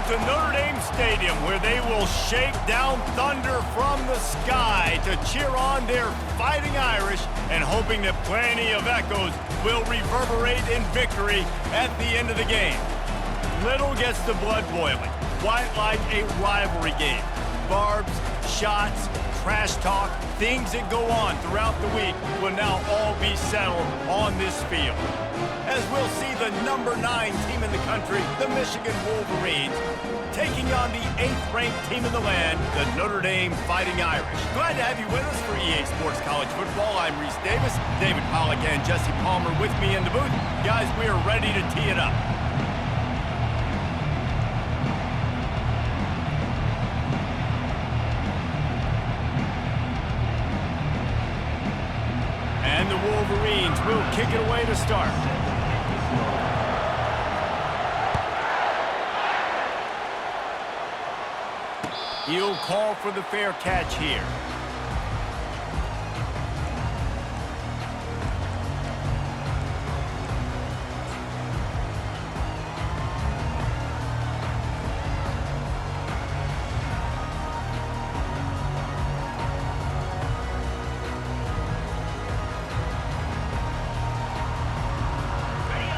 to Notre Dame Stadium, where they will shake down thunder from the sky to cheer on their Fighting Irish, and hoping that plenty of echoes will reverberate in victory at the end of the game. Little gets the blood boiling, quite like a rivalry game. Barbs, shots, trash talk, things that go on throughout the week will now all be settled on this field. As we'll see the number 9 team in the country, the Michigan Wolverines, taking on the 8th-ranked team in the land, the Notre Dame Fighting Irish. Glad to have you with us for EA Sports College Football. I'm Reese Davis, David Pollack and Jesse Palmer with me in the booth. Guys, we are ready to tee it up. And the Wolverines will kick it away to start. He'll call for the fair catch here.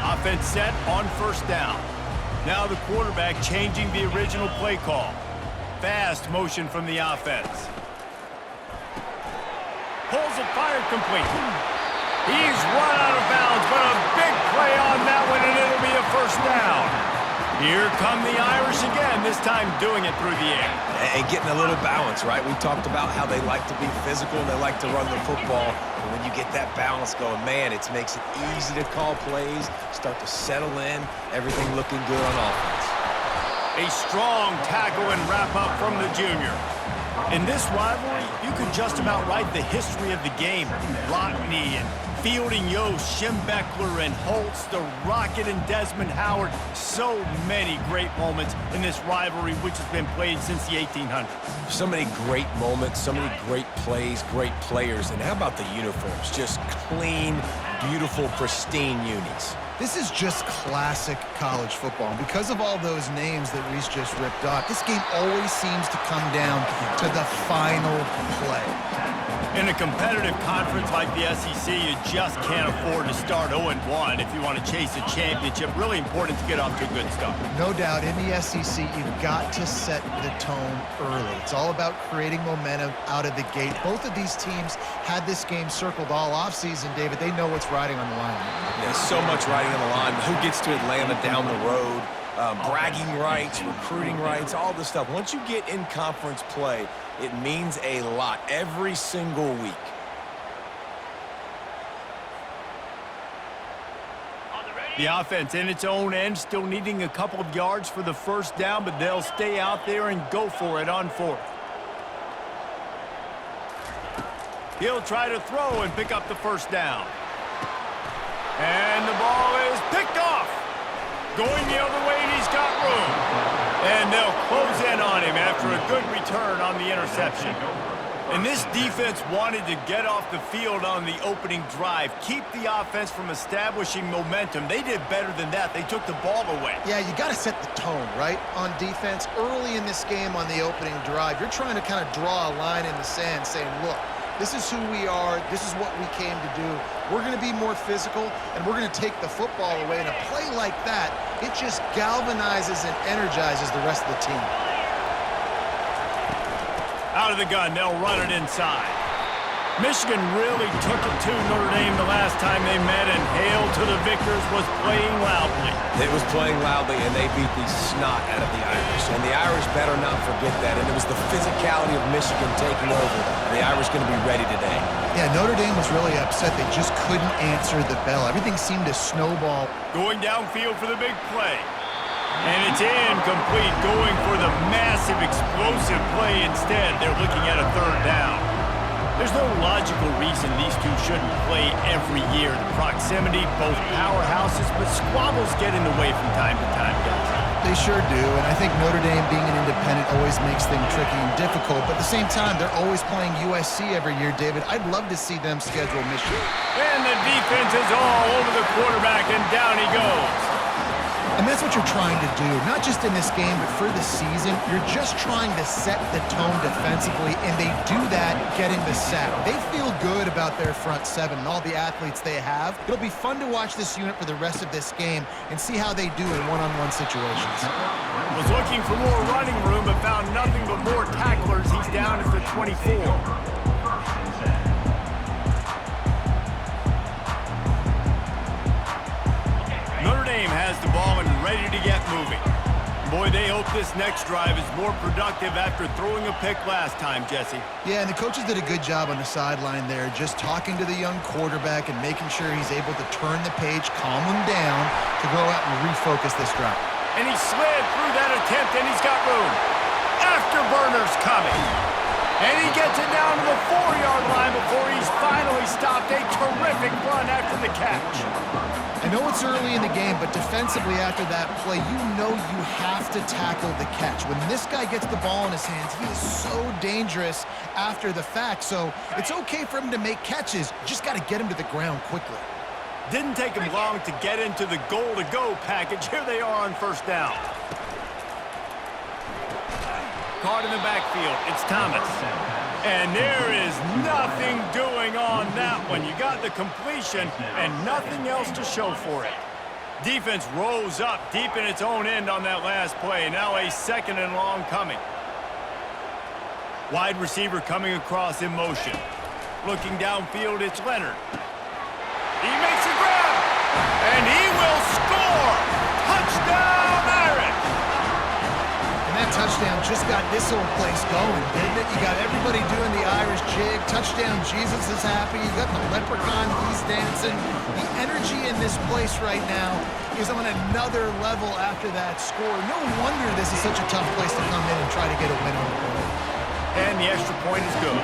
Offense set on first down. Now the quarterback changing the original play call. Fast motion from the offense. Pulls it, fired complete. He's run out of bounds, but a big play on that one, and it'll be a first down. Here come the Irish again, this time doing it through the air. And getting a little balance, right? We talked about how they like to be physical and they like to run the football. And when you get that balance going, man, it makes it easy to call plays, start to settle in, everything looking good on offense. A strong tackle and wrap-up from the junior. In this rivalry, you could just about write the history of the game. Lockney and Fielding Yost, Schembechler and Holtz, the Rocket and Desmond Howard. So many great moments in this rivalry, which has been played since the 1800s. So many great moments, so many great plays, great players. And how about the uniforms? Just clean, beautiful, pristine unis. This is just classic college football. And because of all those names that Reese just ripped off, this game always seems to come down to the final play. In a competitive conference like the SEC, you just can't afford to start 0-1 if you want to chase a championship. Really important to get off to a good start. No doubt, in the SEC, you've got to set the tone early. It's all about creating momentum out of the gate. Both of these teams had this game circled all offseason, David. They know what's riding on the line. There's so much riding on the line. Who gets to Atlanta down the road? Bragging rights, recruiting rights, all this stuff. Once you get in conference play, it means a lot every single week. The offense in its own end, still needing a couple of yards for the first down, but they'll stay out there and go for it on fourth. He'll try to throw and pick up the first down. And the ball is picked off. Going the other way, and he's got room. And they'll close in on him after a good return on the interception. And this defense wanted to get off the field on the opening drive, keep the offense from establishing momentum. They did better than that. They took the ball away. Yeah, you got to set the tone, right, on defense. Early in this game on the opening drive, you're trying to kind of draw a line in the sand saying, look, this is who we are. This is what we came to do. We're going to be more physical, and we're going to take the football away. And a play like that, it just galvanizes and energizes the rest of the team. Out of the gun, they'll run it inside. Michigan really took it to Notre Dame the last time they met, and Hail to the Victors was playing loudly. It was playing loudly, and they beat the snot out of the Irish. And the Irish better not forget that. And it was the physicality of Michigan taking over. And the Irish going to be ready today. Yeah, Notre Dame was really upset. They just couldn't answer the bell. Everything seemed to snowball. Going downfield for the big play. And it's incomplete, going for the massive, explosive play instead. They're looking at a third down. There's no logical reason these two shouldn't play every year. The proximity, both powerhouses, but squabbles get in the way from time to time, guys. They sure do, and I think Notre Dame being an independent always makes things tricky and difficult, but at the same time, they're always playing USC every year, David. I'd love to see them schedule Michigan. And the defense is all over the quarterback, and down he goes. And that's what what you're trying to do, not just in this game, but for the season. You're just trying to set the tone defensively, and they do that getting the sack. They feel good about their front seven and all the athletes they have. It'll be fun to watch this unit for the rest of this game and see how they do in one-on-one situations. Was looking for more running room, but found nothing but more tacklers. He's down at the 24. Notre Dame has the ball and ready to get moving. Boy, they hope this next drive is more productive after throwing a pick last time, Jesse. Yeah, and the coaches did a good job on the sideline there, just talking to the young quarterback and making sure he's able to turn the page, calm him down to go out and refocus this drive. And he slid through that attempt, and he's got room. Afterburner's coming. And he gets it down to the 4-yard line before he's finally stopped. A terrific run after the catch. I know it's early in the game, but defensively after that play, you know you have to tackle the catch. When this guy gets the ball in his hands, he is so dangerous after the fact. So it's okay for him to make catches. You just got to get him to the ground quickly. Didn't take him long to get into the goal-to-go package. Here they are on first down. Caught in the backfield. It's Thomas. And there is nothing doing on that one. You got the completion and nothing else to show for it. Defense rose up deep in its own end on that last play. Now a 2nd and long coming. Wide receiver coming across in motion. Looking downfield, it's Leonard. He makes a grab, and he will score! Touchdown, Irish! And that touchdown just got this whole place going, didn't it? You got everybody doing the Irish jig. Touchdown, Jesus is happy. You got the leprechaun, he's dancing. The energy in this place right now is on another level after that score. No wonder this is such a tough place to come in and try to get a win on the road. And the extra point is good.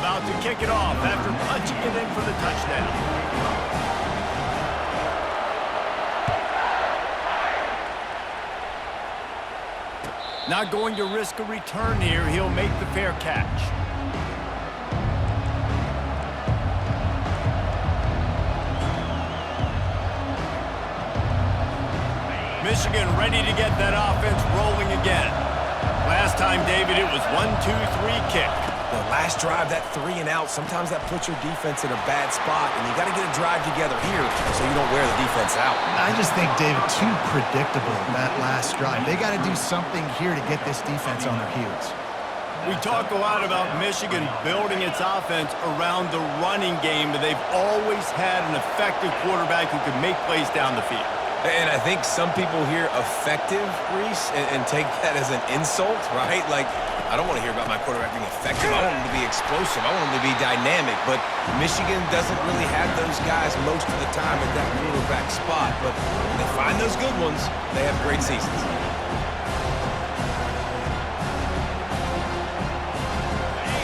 About to kick it off after punching it in for the touchdown. Not going to risk a return here. He'll make the fair catch. Michigan ready to get that offense rolling again. Last time, David, it was 1-2-3 kick. The last drive, that 3 and out, sometimes that puts your defense in a bad spot, and you got to get a drive together here so you don't wear the defense out. I just think, David, too predictable that last drive. They got to do something here to get this defense on their heels. We talk a lot about Michigan building its offense around the running game, but they've always had an effective quarterback who can make plays down the field. And I think some people hear effective, Reese, and take that as an insult, right? Like, I don't want to hear about my quarterback being effective. I want him to be explosive. I want him to be dynamic. But Michigan doesn't really have those guys most of the time at that quarterback spot. But when they find those good ones, they have great seasons.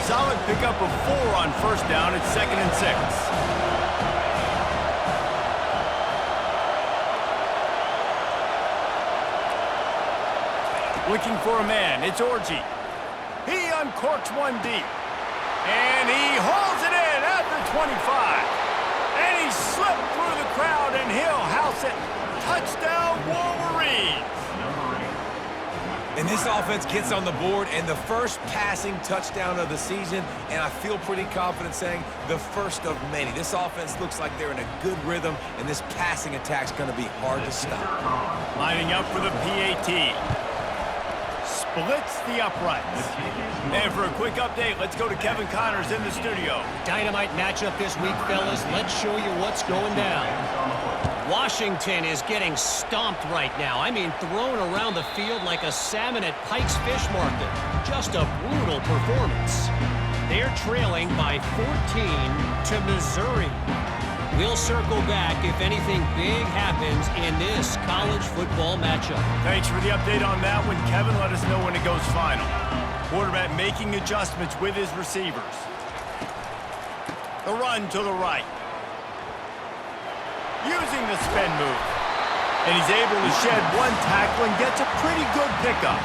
Solid pickup of 4 on first down. It's 2nd and 6. Looking for a man. It's Orji. He uncorks one deep. And he hauls it in at the 25. And he slipped through the crowd, and he'll house it. Touchdown, Wolverines. And this offense gets on the board, and the first passing touchdown of the season, and I feel pretty confident saying the first of many. This offense looks like they're in a good rhythm, and this passing attack's going to be hard to stop. Lining up for the PAT. Splits the uprights. And for a quick update, let's go to Kevin Connors in the studio. Dynamite matchup this week, fellas. Let's show you what's going down. Washington is getting stomped right now. I mean, thrown around the field like a salmon at Pike's Fish Market. Just a brutal performance. They're trailing by 14 to Missouri. We'll circle back if anything big happens in this college football matchup. Thanks for the update on that one, Kevin. Let us know when it goes final. Quarterback making adjustments with his receivers. The run to the right. Using the spin move. And he's able to shed one tackle and gets a pretty good pickup.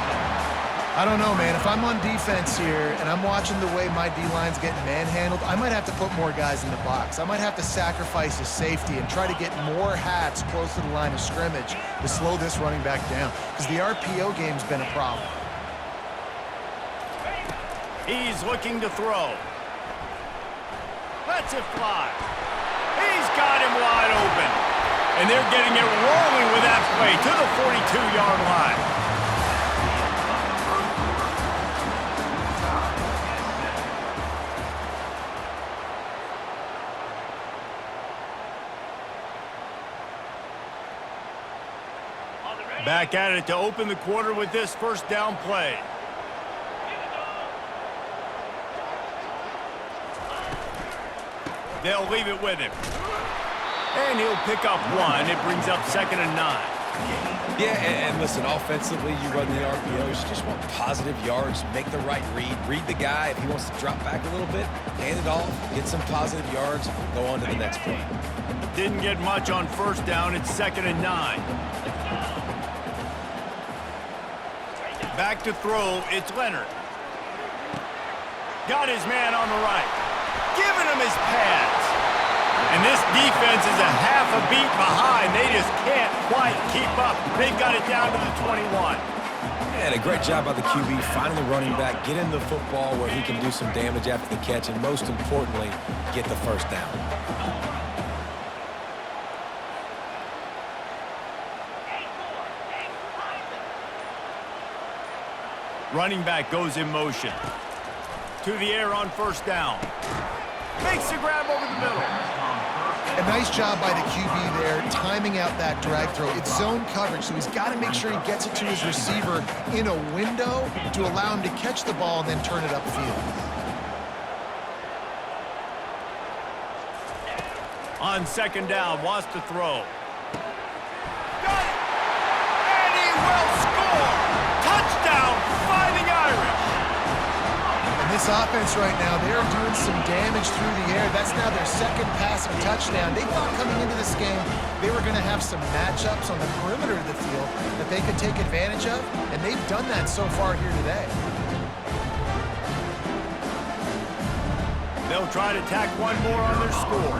I don't know, man. If I'm on defense here and I'm watching the way my D-line's getting manhandled, I might have to put more guys in the box. I might have to sacrifice a safety and try to get more hats close to the line of scrimmage to slow this running back down, because the RPO game's been a problem. He's looking to throw. Lets it fly. He's got him wide open. And they're getting it rolling with that play to the 42-yard line. Back at it to open the quarter with this first down play. They'll leave it with him. And he'll pick up one. It brings up 2nd and 9. Yeah, and listen, offensively, you run the RPOs. You just want positive yards, make the right read. Read the guy. If he wants to drop back a little bit, hand it off, get some positive yards, go on to the next play. Didn't get much on first down. It's 2nd and 9. Back to throw, it's Leonard. Got his man on the right. Giving him his pads. And this defense is a half a beat behind. They just can't quite keep up. They've got it down to the 21. And a great job by the QB, finding the running back, get him the football where he can do some damage after the catch, and most importantly, get the first down. Running back goes in motion. To the air on first down. Makes the grab over the middle. A nice job by the QB there, timing out that drag throw. It's zone coverage, so he's got to make sure he gets it to his receiver in a window to allow him to catch the ball and then turn it upfield. On 2nd down, wants to throw. Got it! And he will score! Touchdown, Fighting Irish! And this offense right now, they are doing some damage through the air. That's now their 2nd passing touchdown. They thought coming into this game they were going to have some matchups on the perimeter of the field that they could take advantage of, and they've done that so far here today. They'll try to tack one more on their score.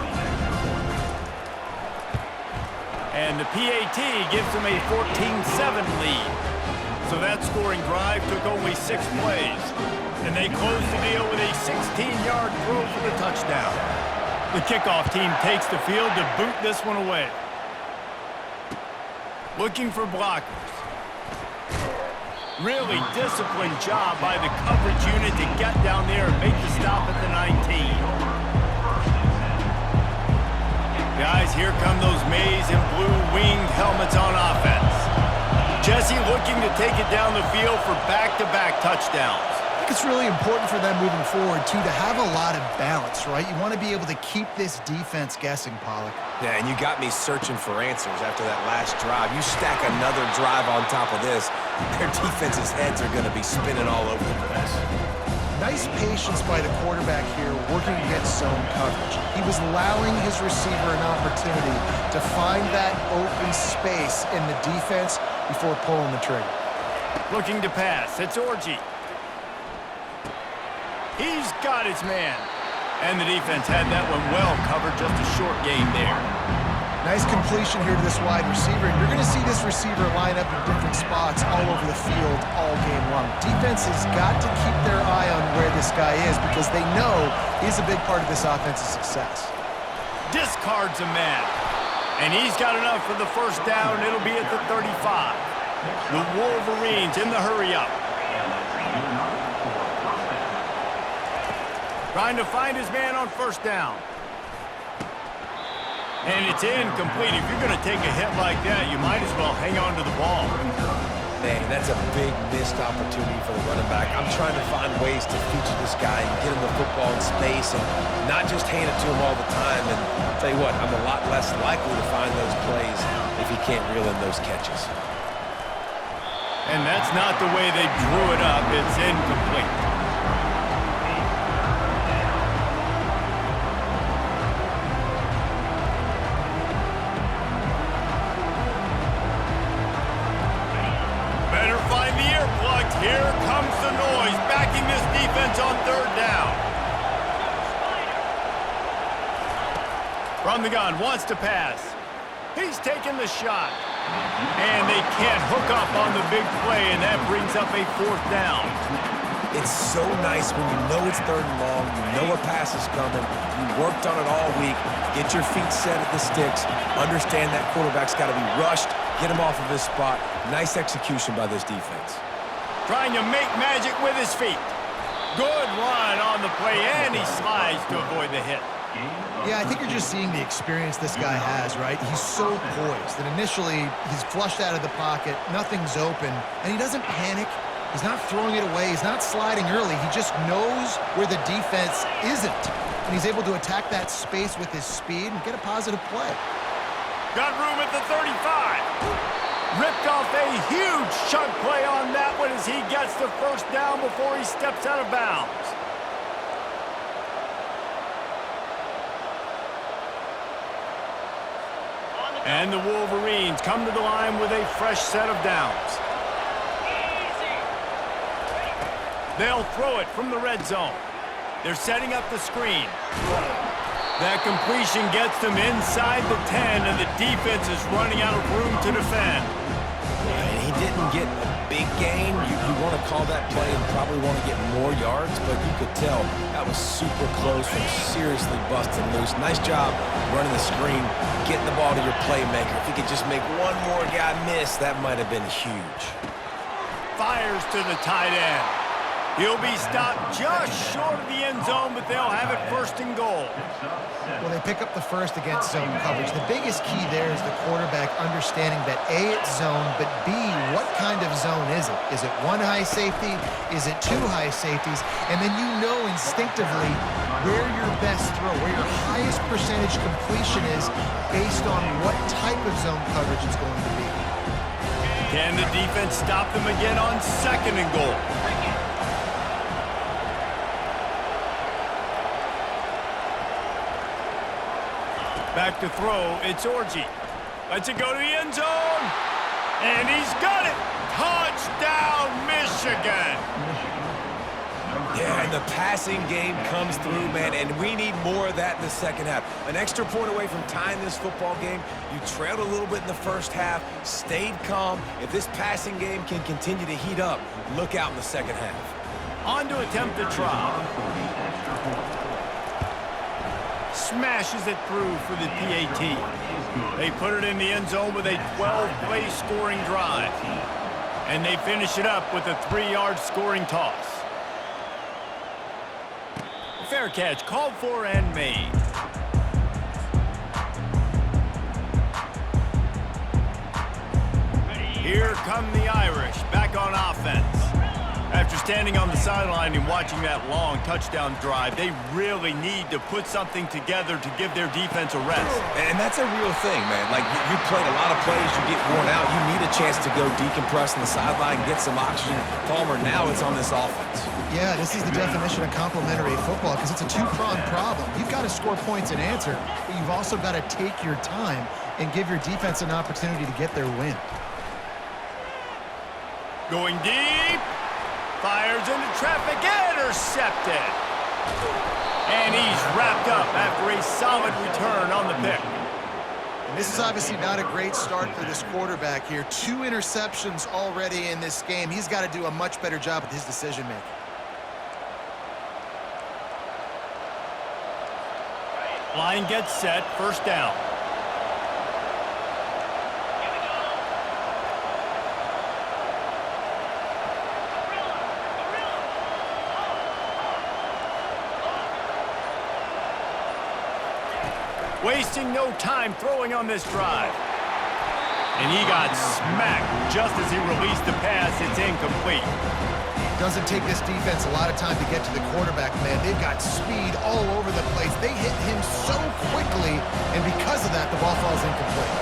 And the PAT gives them a 14-7 lead. So that scoring drive took only 6 plays. And they close the deal with a 16-yard throw for the touchdown. The kickoff team takes the field to boot this one away. Looking for blockers. Really disciplined job by the coverage unit to get down there and make the stop at the 19. Guys, here come those maize and blue winged helmets on offense. Jesse looking to take it down the field for back-to-back touchdowns. I think it's really important for them moving forward, too, to have a lot of balance, right? You want to be able to keep this defense guessing, Pollock. Yeah, and you got me searching for answers after that last drive. You stack another drive on top of this, their defense's heads are going to be spinning all over the place. Nice patience by the quarterback here working against zone coverage. He was allowing his receiver an opportunity to find that open space in the defense before pulling the trigger. Looking to pass, it's Orji. He's got his man. And the defense had that one well covered, just a short gain there. Nice completion here to this wide receiver. And you're going to see this receiver line up in different spots all over the field all game long. Defense has got to keep their eye on where this guy is because they know he's a big part of this offense's success. Discards a man. And he's got enough for the first down. It'll be at the 35. The Wolverines in the hurry-up. Trying to find his man on first down. And it's incomplete. If you're going to take a hit like that, you might as well hang on to the ball. Man, that's a big missed opportunity for the running back. I'm trying to find ways to feature this guy and get him the football in space and not just hand it to him all the time. And I'll tell you what, I'm a lot less likely to find those plays if he can't reel in those catches. And that's not the way they drew it up. It's incomplete. here comes the noise, backing this defense on third down. From the gun, wants to pass. He's taking the shot. And they can't hook up on the big play, and that brings up a fourth down. It's so nice when you know it's third and long, you know a pass is coming, you worked on it all week, get your feet set at the sticks, understand that quarterback's got to be rushed, get him off of his spot. Nice execution by this defense. Trying to make magic with his feet. Good run on the play, and he slides to avoid the hit. Yeah, I think you're just seeing the experience this guy has, right? He's so poised that initially he's flushed out of the pocket, nothing's open, and he doesn't panic. He's not throwing it away. He's not sliding early. He just knows where the defense isn't, and he's able to attack that space with his speed and get a positive play. Got room at the 35. Ripped off a huge chunk play on that one as he gets the first down before he steps out of bounds. And the Wolverines come to the line with a fresh set of downs. They'll throw it from the red zone. They're setting up the screen. That completion gets them inside the 10, and the defense is running out of room to defend. And he didn't get a big gain. You want to call that play and probably want to get more yards, but you could tell that was super close from seriously busting loose. Nice job running the screen, getting the ball to your playmaker. If he could just make one more guy miss, that might have been huge. Fires to the tight end. He'll be stopped just short of the end zone, but they'll have it first and goal. Well, they pick up the first against zone coverage. The biggest key there is the quarterback understanding that A, it's zone, but B, what kind of zone is it? Is it one high safety? Is it two high safeties? And then you know instinctively where your best throw, where your highest percentage completion is based on what type of zone coverage it's going to be. Can the defense stop them again on second and goal? Back to throw, it's Orji. Lets it go to the end zone. And he's got it. Touchdown, Michigan. Yeah, and the passing game comes through, man, and we need more of that in the second half. An extra point away from tying this football game. You trailed a little bit in the first half, stayed calm. If this passing game can continue to heat up, look out in the second half. On to attempt the try. Smashes it through for the PAT. They put it in the end zone with a 12-play scoring drive. And they finish it up with a 3-yard scoring toss. Fair catch called for and made. Here come the Irish back on offense. After standing on the sideline and watching that long touchdown drive, they really need to put something together to give their defense a rest. And that's a real thing, man. Like, you played a lot of plays, you get worn out, you need a chance to go decompress on the sideline, get some oxygen. Palmer, now it's on this offense. Yeah, this is the definition of complementary football because it's a two-pronged problem. You've got to score points and answer, but you've also got to take your time and give your defense an opportunity to get their win. Going deep. Fires into traffic, intercepted. And he's wrapped up after a solid return on the pick. And this is obviously not a great start for this quarterback here. 2 interceptions already in this game. He's got to do a much better job with his decision-making. Line gets set, first down. Wasting no time throwing on this drive. And he got smacked just as he released the pass. It's incomplete. Doesn't take this defense a lot of time to get to the quarterback, man. They've got speed all over the place. They hit him so quickly, and because of that, the ball falls incomplete.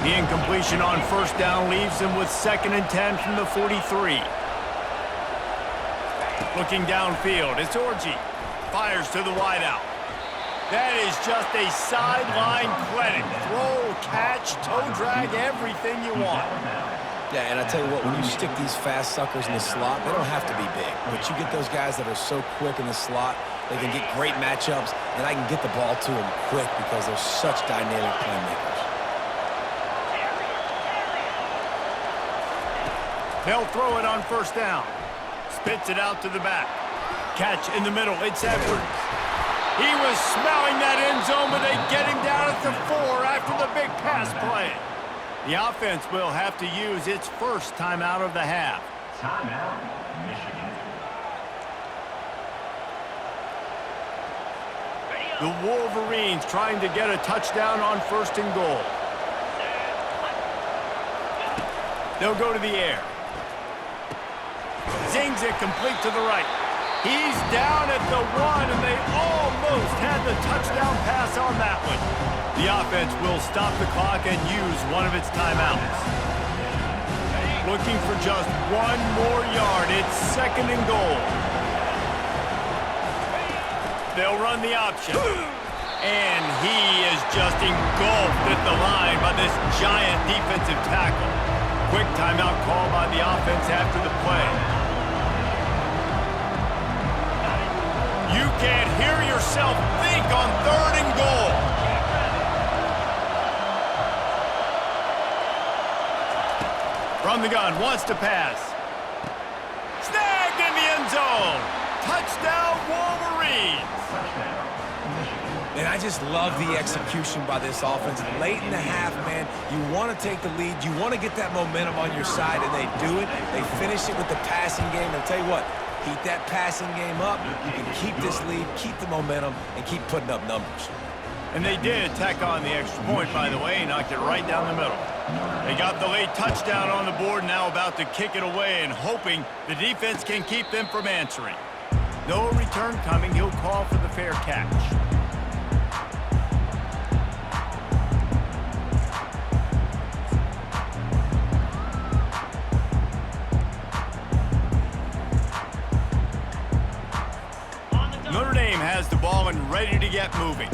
The incompletion on first down leaves him with 2nd and 10 from the 43. Looking downfield, it's Orji. Fires to the wideout. That is just a sideline clinic. Throw, catch, toe drag, everything you want. Yeah, and I tell you what, when you stick these fast suckers in the slot, they don't have to be big. But you get those guys that are so quick in the slot, they can get great matchups, and I can get the ball to them quick because they're such dynamic playmakers. They'll throw it on first down. Spits it out to the back. Catch in the middle. It's Edwards. He was smelling that end zone, but they get him down at the 4 after the big pass play. The offense will have to use its first timeout of the half. Timeout, Michigan. The Wolverines trying to get a touchdown on first and goal. They'll go to the air. Zings it complete to the right. He's down at the 1, and they almost had the touchdown pass on that one. The offense will stop the clock and use one of its timeouts. Looking for just one more yard. It's second and goal. They'll run the option. And he is just engulfed at the line by this giant defensive tackle. Quick timeout call by the offense after the play. You can't hear yourself think on third and goal. From the gun, wants to pass. Snagged in the end zone. Touchdown, Wolverines. And I just love the execution by this offense. Late in the half, man, you want to take the lead. You want to get that momentum on your side, and they do it. They finish it with the passing game. And I'll tell you what, keep that passing game up. You can keep this lead, keep the momentum, and keep putting up numbers. And they did tack on the extra point, by the way, knocked it right down the middle. They got the late touchdown on the board, now about to kick it away and hoping the defense can keep them from answering. No return coming. He'll call for the fair catch. Notre Dame has the ball and ready to get moving.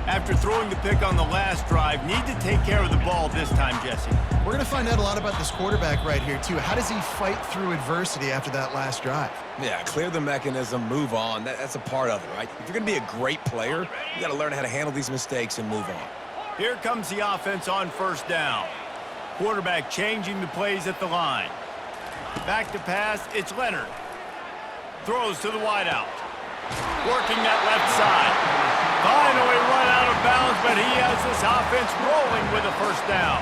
After throwing the pick on the last drive, need to take care of the ball this time, Jesse. We're going to find out a lot about this quarterback right here, too. How does he fight through adversity after that last drive? Yeah, clear the mechanism, move on. That's a part of it, right? If you're going to be a great player, you got to learn how to handle these mistakes and move on. Here comes the offense on first down. Quarterback changing the plays at the line. Back to pass, it's Leonard. Throws to the wideout. Working that left side. Finally run out of bounds, but he has this offense rolling with a first down.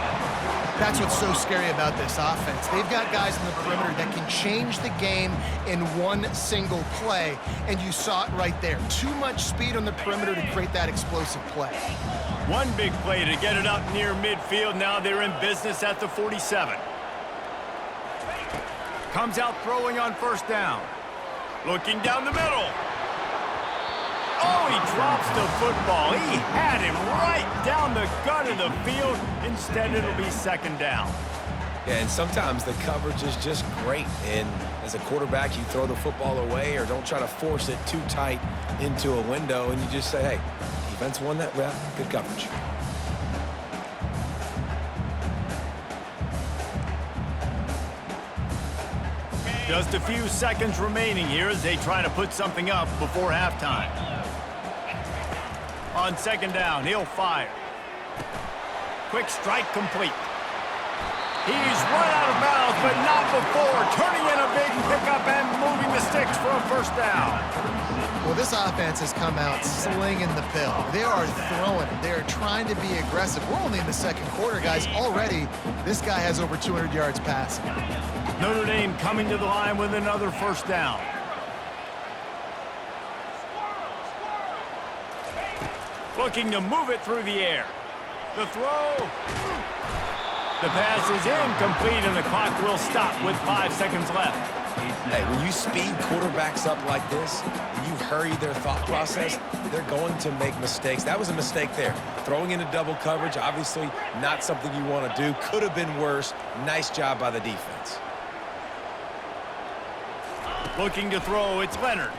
That's what's so scary about this offense. They've got guys in the perimeter that can change the game in one single play, and you saw it right there. Too much speed on the perimeter to create that explosive play. One big play to get it up near midfield. Now they're in business at the 47. Comes out throwing on first down. Looking down the middle. Oh, he drops the football. He had him right down the gut of the field. Instead, it'll be second down. Yeah, and sometimes the coverage is just great. And as a quarterback, you throw the football away or don't try to force it too tight into a window, and you just say, hey, defense won that rep, good coverage. Just a few seconds remaining here as they try to put something up before halftime. On second down, he'll fire. Quick strike complete. He's run out of bounds, but not before. Turning in a big pickup and moving the sticks for a first down. Well, this offense has come out slinging the pill. They are throwing it. They are trying to be aggressive. We're only in the second quarter, guys. Already, this guy has over 200 yards passing. Notre Dame coming to the line with another first down. Looking to move it through the air. The throw. The pass is incomplete, and the clock will stop with 5 seconds left. Hey, when you speed quarterbacks up like this, when you hurry their thought process, they're going to make mistakes. That was a mistake there. Throwing into double coverage, obviously not something you want to do. Could have been worse. Nice job by the defense. Looking to throw, it's Leonard.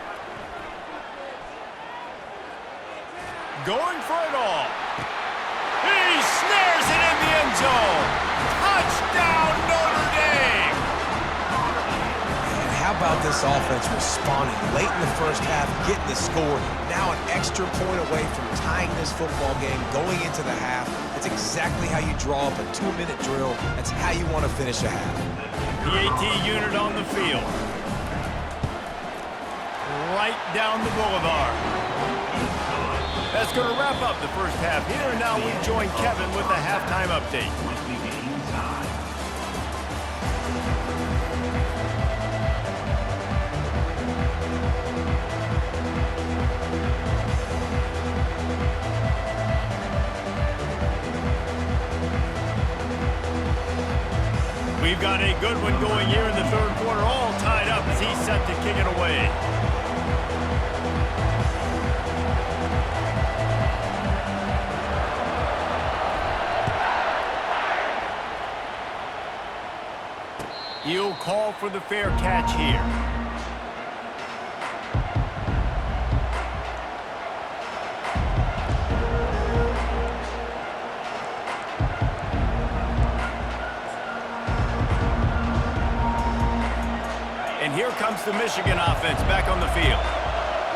Going for it all. He snares it in the end zone. Touchdown, Notre Dame! about this offense responding late in the first half, getting the score, now an extra point away from tying this football game, going into the half. It's exactly how you draw up a 2-minute drill. That's how you want to finish a half. The AT unit on the field. Right down the boulevard. That's going to wrap up the first half here. And now we join Kevin with the halftime update. We've got a good one going here in the third quarter, all tied up as he's set to kick it away. He'll call for the fair catch here. And here comes the Michigan offense back on the field.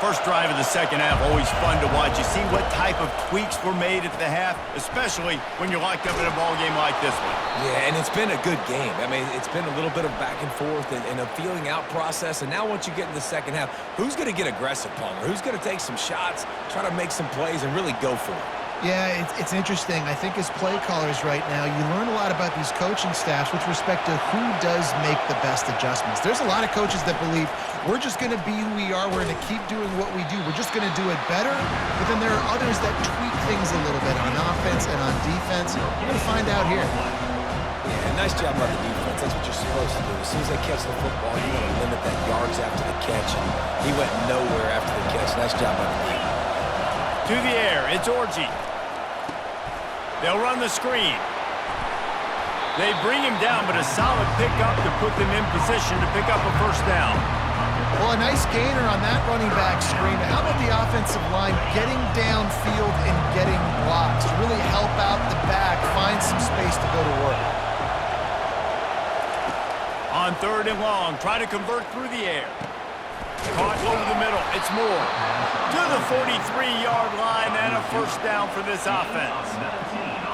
First drive of the second half, always fun to watch. You see what type of tweaks were made at the half, especially when you're locked up in a ball game like this one. Yeah, and it's been a good game. I mean, it's been a little bit of back and forth and a feeling out process. And now once you get in the second half, who's going to get aggressive, Palmer? Who's going to take some shots, try to make some plays, and really go for it? Yeah, it's interesting. I think as play callers right now, you learn a lot about these coaching staffs with respect to who does make the best adjustments. There's a lot of coaches that believe we're just going to be who we are. We're going to keep doing what we do. We're just going to do it better. But then there are others that tweak things a little bit on offense and on defense. We're going to find out here. Yeah, nice job by the defense. That's what you're supposed to do. As soon as they catch the football, you want to limit that yards after the catch. And he went nowhere after the catch. Nice job by the defense. To the air, it's Orji. They'll run the screen. They bring him down, but a solid pickup to put them in position to pick up a first down. Well, a nice gainer on that running back screen. How about the offensive line getting downfield and getting blocks to really help out the back, find some space to go to work? On third and long, try to convert through the air. Caught over the middle. It's Moore. To the 43-yard line and a first down for this offense.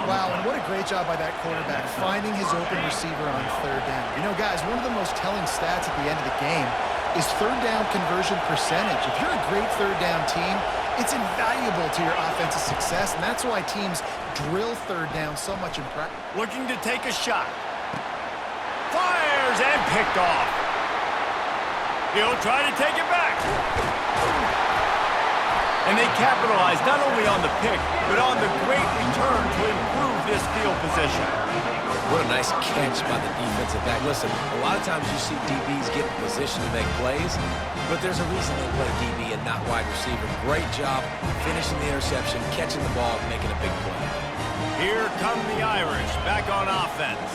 Wow, and what a great job by that quarterback, finding his open receiver on third down. You know, guys, one of the most telling stats at the end of the game is third down conversion percentage. If you're a great third down team, it's invaluable to your offensive success, and that's why teams drill third down so much in practice. Looking to take a shot. Fires and picked off. He'll try to take it back. And they capitalize not only on the pick, but on the great return to improve this field position. What a nice catch by the defensive back. Listen, a lot of times you see DBs get in position to make plays, but there's a reason they play DB and not wide receiver. Great job finishing the interception, catching the ball, and making a big play. Here come the Irish back on offense.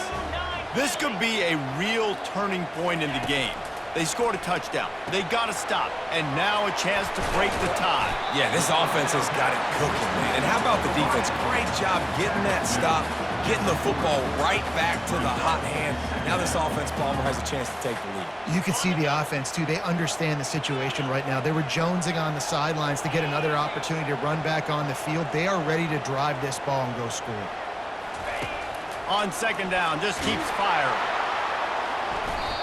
This could be a real turning point in the game. They scored a touchdown. They got to stop. And now a chance to break the tie. Yeah, this offense has got it cooking, man. And how about the defense? Great job getting that stop, getting the football right back to the hot hand. Now this offense, Palmer, has a chance to take the lead. You can see the offense, too. They understand the situation right now. They were jonesing on the sidelines to get another opportunity to run back on the field. They are ready to drive this ball and go score. On second down, just keeps firing.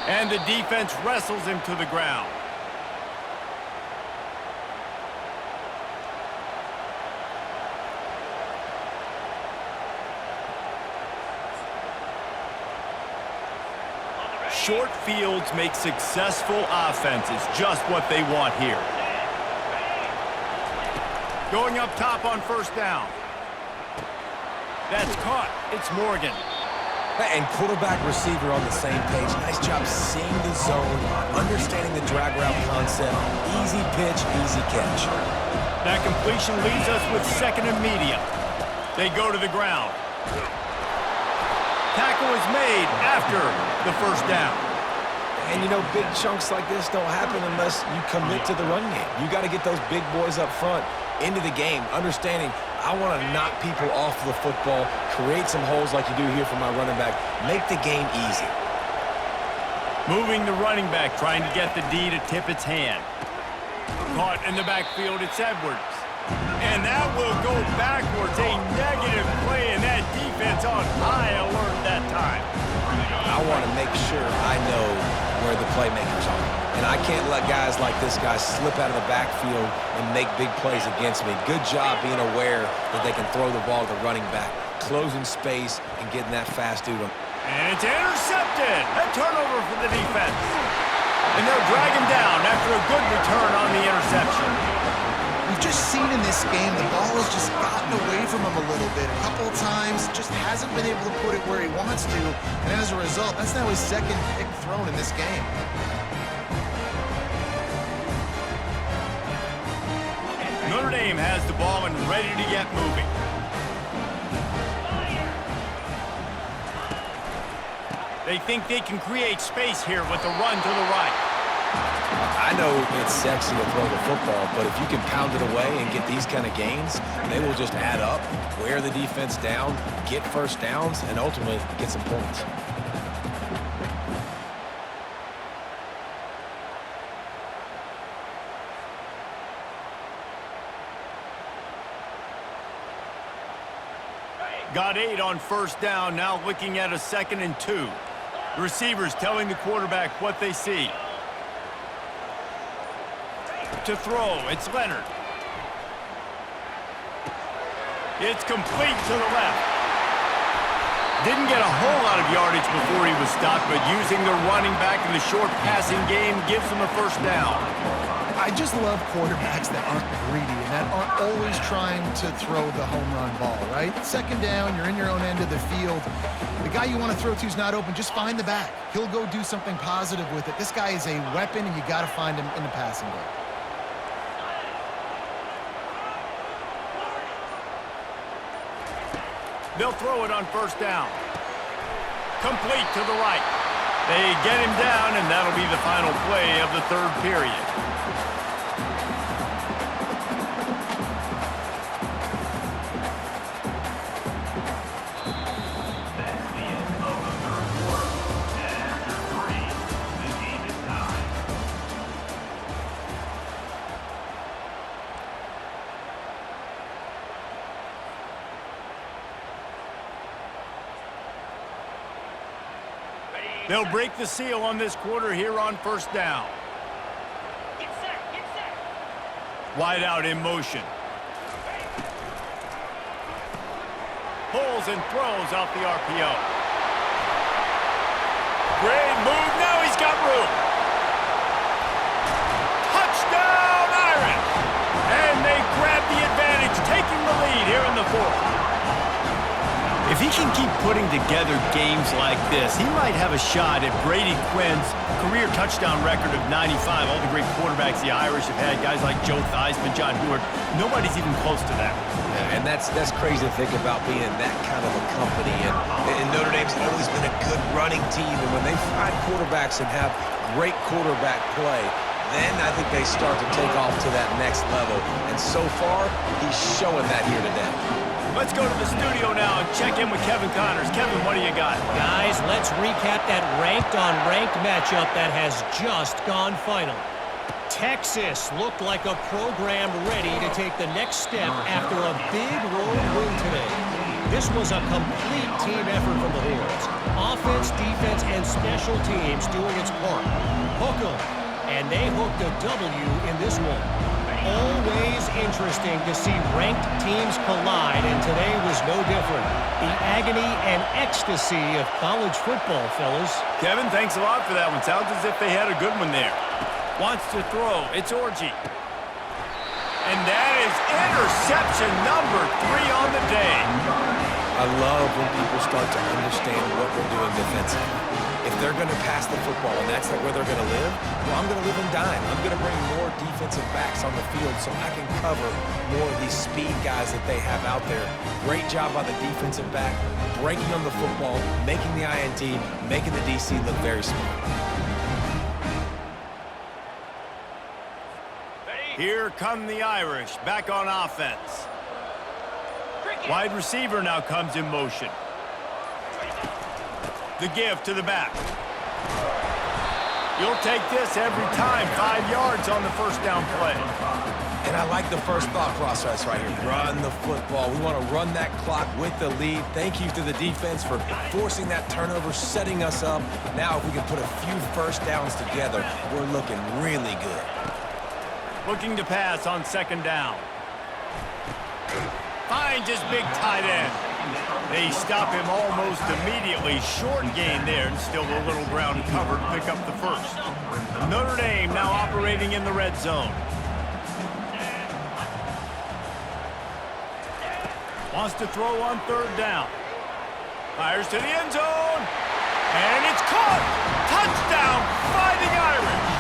And the defense wrestles him to the ground. Short fields make successful offenses just what they want here. Going up top on first down. That's caught. It's Morgan. And quarterback receiver on the same page. Nice job seeing the zone, understanding the drag route concept. Easy pitch, easy catch. That completion leaves us with second and medium. They go to the ground. Tackle is made after the first down. And, you know, big chunks like this don't happen unless you commit to the run game. You got to get those big boys up front into the game, understanding I want to knock people off the football, create some holes like you do here for my running back, make the game easy. Moving the running back, trying to get the D to tip its hand. Caught in the backfield, it's Edwards. And that will go backwards. A negative play, and that defense on high alert that time. I want to make sure I know where the playmakers are. And I can't let guys like this guy slip out of the backfield and make big plays against me. Good job being aware that they can throw the ball to the running back, closing space and getting that fast to them. And it's intercepted. A turnover for the defense. And they'll drag him down after a good return on the interception. We've just seen in this game the ball has just gotten away from him a little bit. A couple of times, just hasn't been able to put it where he wants to. And as a result, that's now his second pick thrown in this game. Notre Dame has the ball and ready to get moving. They think they can create space here with a run to the right. I know it's sexy to throw the football, but if you can pound it away and get these kind of gains, they will just add up, wear the defense down, get first downs, and ultimately get some points. Got 8 on first down, now looking at a 2nd and 2. The receivers telling the quarterback what they see. To throw, it's Leonard. It's complete to the left. Didn't get a whole lot of yardage before he was stopped, but using the running back in the short passing game gives him a first down. I just love quarterbacks that aren't greedy and that aren't always trying to throw the home run ball, right? Second down, you're in your own end of the field. The guy you want to throw to is not open. Just find the back. He'll go do something positive with it. This guy is a weapon, and you got to find him in the passing game. They'll throw it on first down. Complete to the right. They get him down, and that'll be the final play of the third period. That's the end of the third quarter. And after 3, the game is tied. They'll break the seal on this quarter here on first down. Get set. Wide out in motion. Pulls and throws off the RPO. Great move. Now he's got room. Touchdown, Irish! And they grab the advantage, taking the lead here in the fourth. If he can keep putting together games like this, he might have a shot at Brady Quinn's career touchdown record of 95. All the great quarterbacks the Irish have had, guys like Joe Theismann, John Hewart, nobody's even close to that. Yeah, and that's crazy to think about being in that kind of a company. And Notre Dame's always been a good running team. And when they find quarterbacks and have great quarterback play, then I think they start to take off to that next level. And so far, he's showing that here today. Let's go to the studio now and check in with Kevin Connors. Kevin, what do you got? Guys, let's recap that ranked-on-ranked matchup that has just gone final. Texas looked like a program ready to take the next step after a big road win today. This was a complete team effort from the Horns. Offense, defense, and special teams doing its part. Hook 'em, and they hooked a W in this one. Always interesting to see ranked teams collide, and today was no different. The agony and ecstasy of college football, fellas. Kevin, thanks a lot for that one. Sounds as if they had a good one there. Wants to throw. It's Orji. And that is interception number 3 on the day. I love when people start to understand what we're doing defensively. If they're going to pass the football and that's where they're going to live, well, I'm going to live and dime. I'm going to bring more defensive backs on the field so I can cover more of these speed guys that they have out there. Great job by the defensive back, breaking on the football, making the INT, making the DC look very smart. Here come the Irish, back on offense. Wide receiver now comes in motion. The give to the back. You'll take this every time. 5 yards on the first down play. And I like the first thought process right here. Run the football. We want to run that clock with the lead. Thank you to the defense for forcing that turnover, setting us up. Now if we can put a few first downs together, we're looking really good. Looking to pass on second down. Finds his big tight end. They stop him almost immediately. Short gain there, and still a little ground covered. Pick up the first. Notre Dame now operating in the red zone. Wants to throw on third down. Fires to the end zone. And it's caught. Touchdown, Fighting Irish.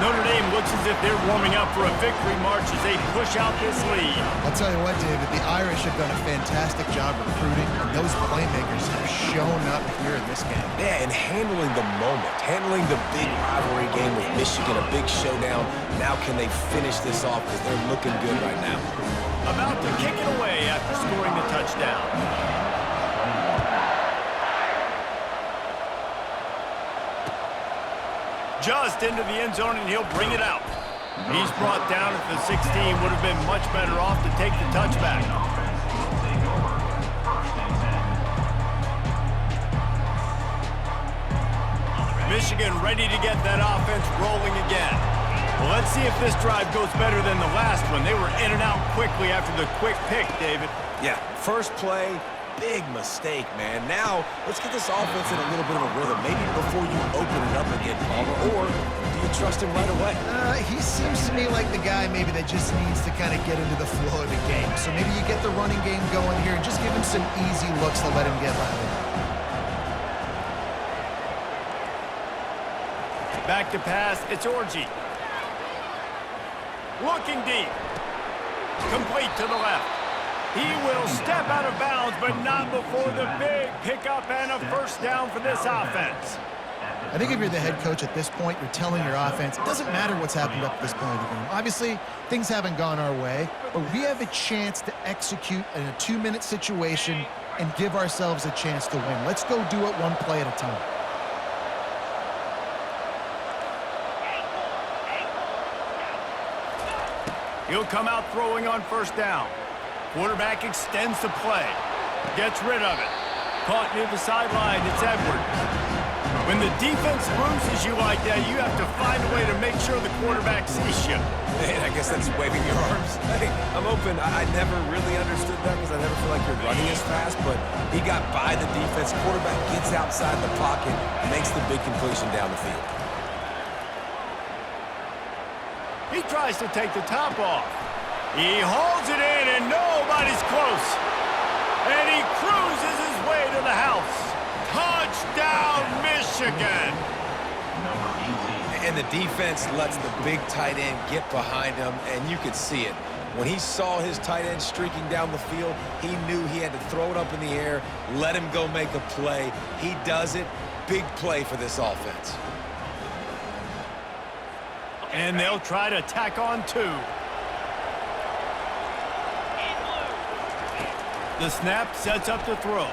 Notre Dame looks as if they're warming up for a victory march as they push out this lead. I'll tell you what, David, the Irish have done a fantastic job recruiting, and those playmakers have shown up here in this game. Yeah, and handling the moment, handling the big rivalry game with Michigan, a big showdown. Now can they finish this off because they're looking good right now. About to kick it away after scoring the touchdown. Just into the end zone, and he'll bring it out. He's brought down at the 16. Would have been much better off to take the touchback. Michigan ready to get that offense rolling again. Well, let's see if this drive goes better than the last one. They were in and out quickly after the quick pick, David. Yeah, first play, big mistake, man. Now, let's get this offense in a little bit of a rhythm. Maybe before you open it up again, Palmer, or do you trust him right away? He seems to me like the guy maybe that just needs to kind of get into the flow of the game. So maybe you get the running game going here and just give him some easy looks to let him get lathered up. Back to pass, it's Orji. Looking deep. Complete to the left. He will step out of bounds, but not before the big pickup and a first down for this offense. I think if you're the head coach at this point, you're telling your offense, it doesn't matter what's happened up to this point of the game. Obviously, things haven't gone our way, but we have a chance to execute in a 2-minute situation and give ourselves a chance to win. Let's go do it one play at a time. He'll come out throwing on first down. Quarterback extends the play. Gets rid of it. Caught near the sideline, it's Edwards. When the defense bruises you like that, you have to find a way to make sure the quarterback sees you. Man, I guess that's waving your arms. Hey, I'm open. I never really understood that because I never feel like you're running as fast, but he got by the defense. Quarterback gets outside the pocket, makes the big completion down the field. He tries to take the top off. He hauls it in, and nobody's close. And he cruises his way to the house. Touchdown, Michigan! And the defense lets the big tight end get behind him, and you could see it. When he saw his tight end streaking down the field, he knew he had to throw it up in the air, let him go make a play. He does it. Big play for this offense. And they'll try to tack on 2. The snap sets up the throw.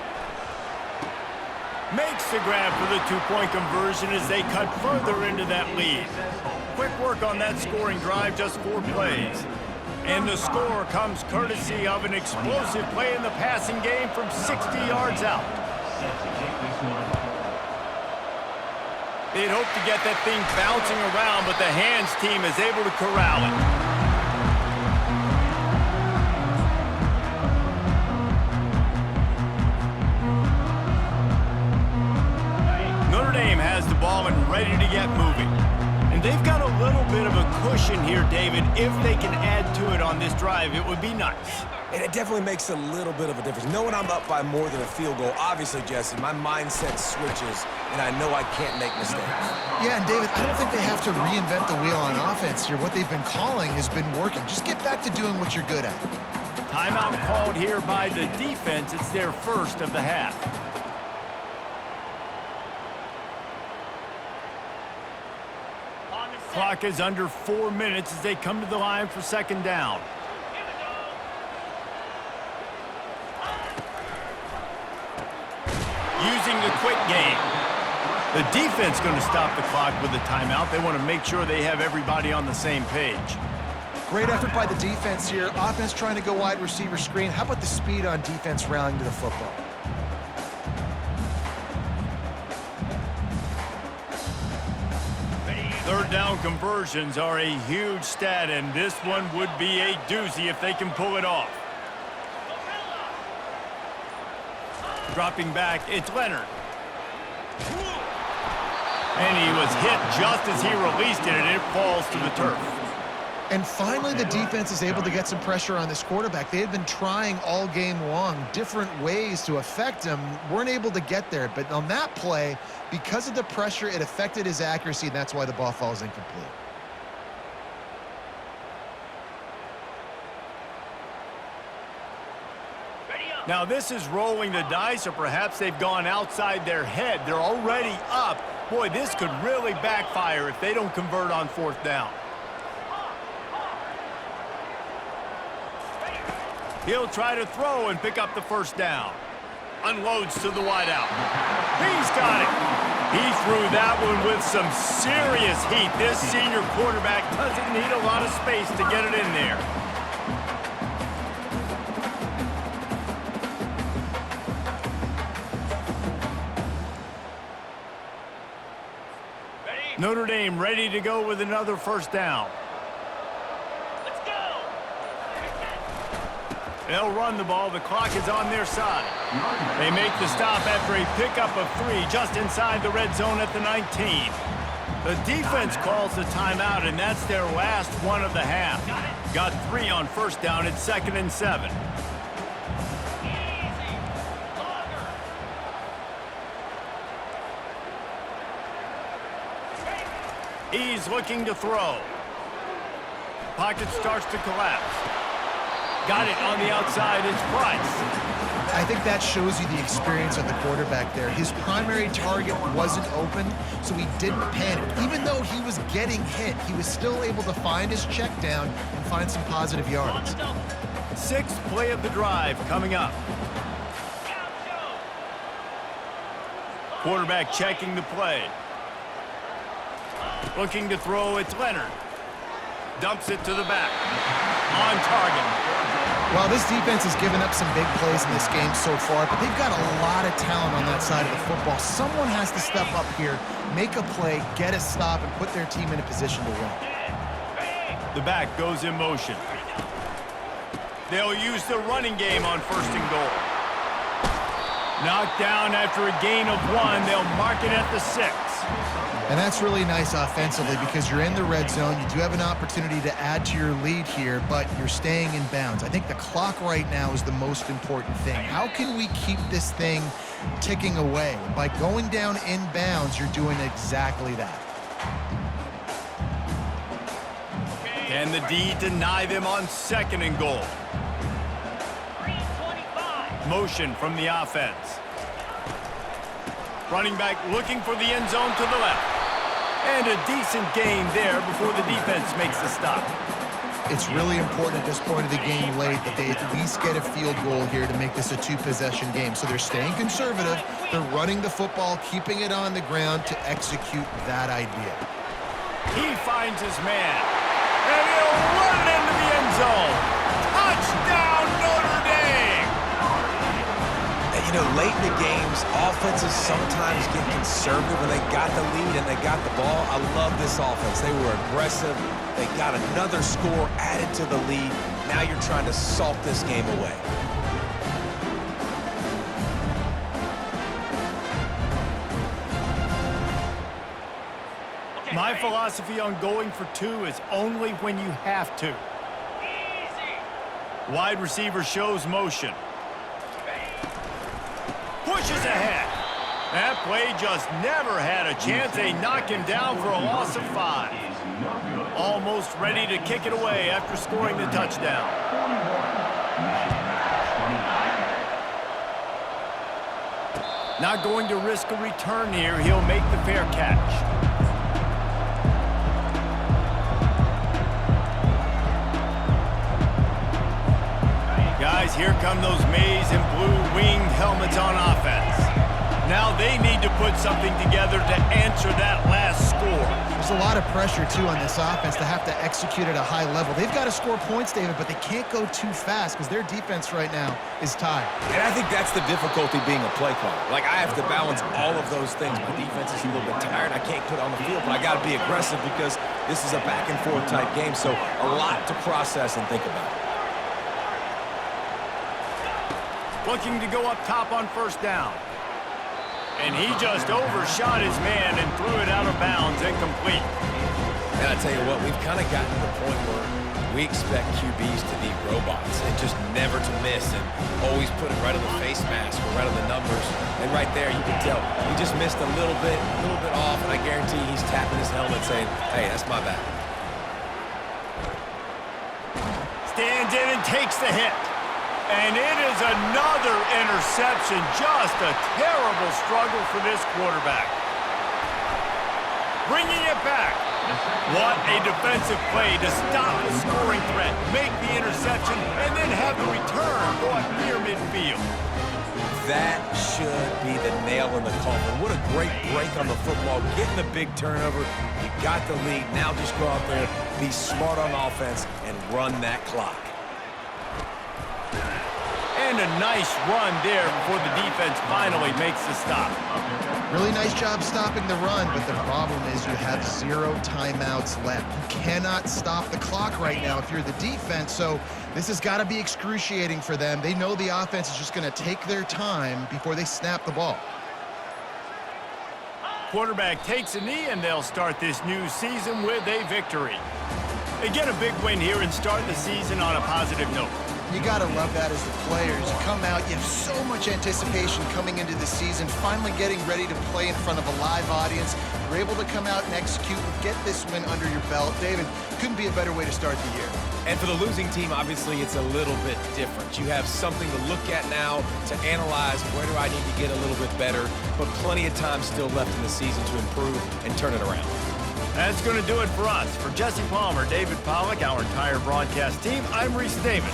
Makes the grab for the 2-point conversion as they cut further into that lead. Quick work on that scoring drive, just 4 plays. And the score comes courtesy of an explosive play in the passing game from 60 yards out. They'd hope to get that thing bouncing around, but the hands team is able to corral it. Notre Dame has the ball and ready to get moving. And they've got a little bit of a cushion here, David. If they can add to it on this drive, it would be nice. And it definitely makes a little bit of a difference. Knowing I'm up by more than a field goal, obviously, Jesse, my mindset switches, and I know I can't make mistakes. Yeah, and David, I don't think they have to reinvent the wheel on offense here. What they've been calling has been working. Just get back to doing what you're good at. Timeout called here by the defense. It's their first of the half. Clock is under 4 minutes as they come to the line for second down. Using the quick game. The defense going to stop the clock with a timeout. They want to make sure they have everybody on the same page. Great effort by the defense here. Offense trying to go wide receiver screen. How about the speed on defense rallying to the football? Third down conversions are a huge stat, and this one would be a doozy if they can pull it off. Dropping back, it's Leonard. And he was hit just as he released it, and it falls to the turf. And finally, the defense is able to get some pressure on this quarterback. They had been trying all game long different ways to affect him, weren't able to get there. But on that play, because of the pressure, it affected his accuracy, and that's why the ball falls incomplete. Now, this is rolling the dice, or perhaps they've gone outside their head. They're already up. Boy, this could really backfire if they don't convert on fourth down. He'll try to throw and pick up the first down. Unloads to the wideout. He's got it. He threw that one with some serious heat. This senior quarterback doesn't need a lot of space to get it in there. Notre Dame ready to go with another first down. Let's go. They'll run the ball. The clock is on their side. They make the stop after a pickup of 3 just inside the red zone at the 19. The defense calls the timeout, and that's their last one of the half. Got 3 on first down. It's 2nd and 7. He's looking to throw. Pocket starts to collapse. Got it on the outside. It's Price. I think that shows you the experience of the quarterback there. His primary target wasn't open, so he didn't panic. Even though he was getting hit, he was still able to find his check down and find some positive yards. 6th play of the drive coming up. Quarterback checking the play. Looking to throw, it's Leonard. Dumps it to the back. On target. Well, this defense has given up some big plays in this game so far, but they've got a lot of talent on that side of the football. Someone has to step up here, make a play, get a stop, and put their team in a position to win. The back goes in motion. They'll use the running game on 1st and goal. Knocked down after a gain of 1. They'll mark it at the 6. And that's really nice offensively because you're in the red zone. You do have an opportunity to add to your lead here, but you're staying in bounds. I think the clock right now is the most important thing. How can we keep this thing ticking away? By going down in bounds, you're doing exactly that. Can the D deny them on 2nd and goal? Motion from the offense. Running back looking for the end zone to the left. And a decent gain there before the defense makes the stop. It's really important at this point of the game late that they at least get a field goal here to make this a 2-possession game. So they're staying conservative. They're running the football, keeping it on the ground to execute that idea. He finds his man. And he'll run it into the end zone. Touchdown, Notre Dame! You know, late in the games, offenses sometimes get conservative when they got the lead and they got the ball. I love this offense. They were aggressive. They got another score added to the lead. Now you're trying to salt this game away. My philosophy on going for 2 is only when you have to. Wide receiver shows motion. Pushes ahead. That play just never had a chance. They knock him down for a loss of 5. Almost ready to kick it away after scoring the touchdown. Not going to risk a return here. He'll make the fair catch. Guys, here come those maize and blue winged helmets on offense. Now they need to put something together to answer that last score. There's a lot of pressure, too, on this offense to have to execute at a high level. They've got to score points, David, but they can't go too fast because their defense right now is tired. And I think that's the difficulty being a play caller. Like, I have to balance all of those things. My defense is a little bit tired. I can't put it on the field, but I got to be aggressive because this is a back-and-forth type game, so a lot to process and think about. Looking to go up top on first down. And he just overshot his man and threw it out of bounds, incomplete. And I tell you what, we've kind of gotten to the point where we expect QBs to be robots and just never to miss and always put it right on the face mask or right on the numbers. And right there, you can tell he just missed a little bit off, and I guarantee he's tapping his helmet saying, hey, that's my bad. Stands in and takes the hit. And it is another interception. Just a terrible struggle for this quarterback. Bringing it back. What a defensive play to stop the scoring threat, make the interception, and then have the return go up near midfield. That should be the nail in the coffin. What a great break on the football. Getting the big turnover. You got the lead. Now just go out there, be smart on offense, and run that clock. And a nice run there before the defense finally makes the stop. Really nice job stopping the run, but the problem is you have 0 timeouts left. You cannot stop the clock right now if you're the defense, so this has got to be excruciating for them. They know the offense is just going to take their time before they snap the ball. Quarterback takes a knee, and they'll start this new season with a victory. They get a big win here and start the season on a positive note. You got to love that as the players. You come out, you have so much anticipation coming into the season, finally getting ready to play in front of a live audience. You're able to come out and execute and get this win under your belt. David, couldn't be a better way to start the year. And for the losing team, obviously, it's a little bit different. You have something to look at now to analyze where do I need to get a little bit better, but plenty of time still left in the season to improve and turn it around. That's going to do it for us. For Jesse Palmer, David Pollack, our entire broadcast team, I'm Reese Davis.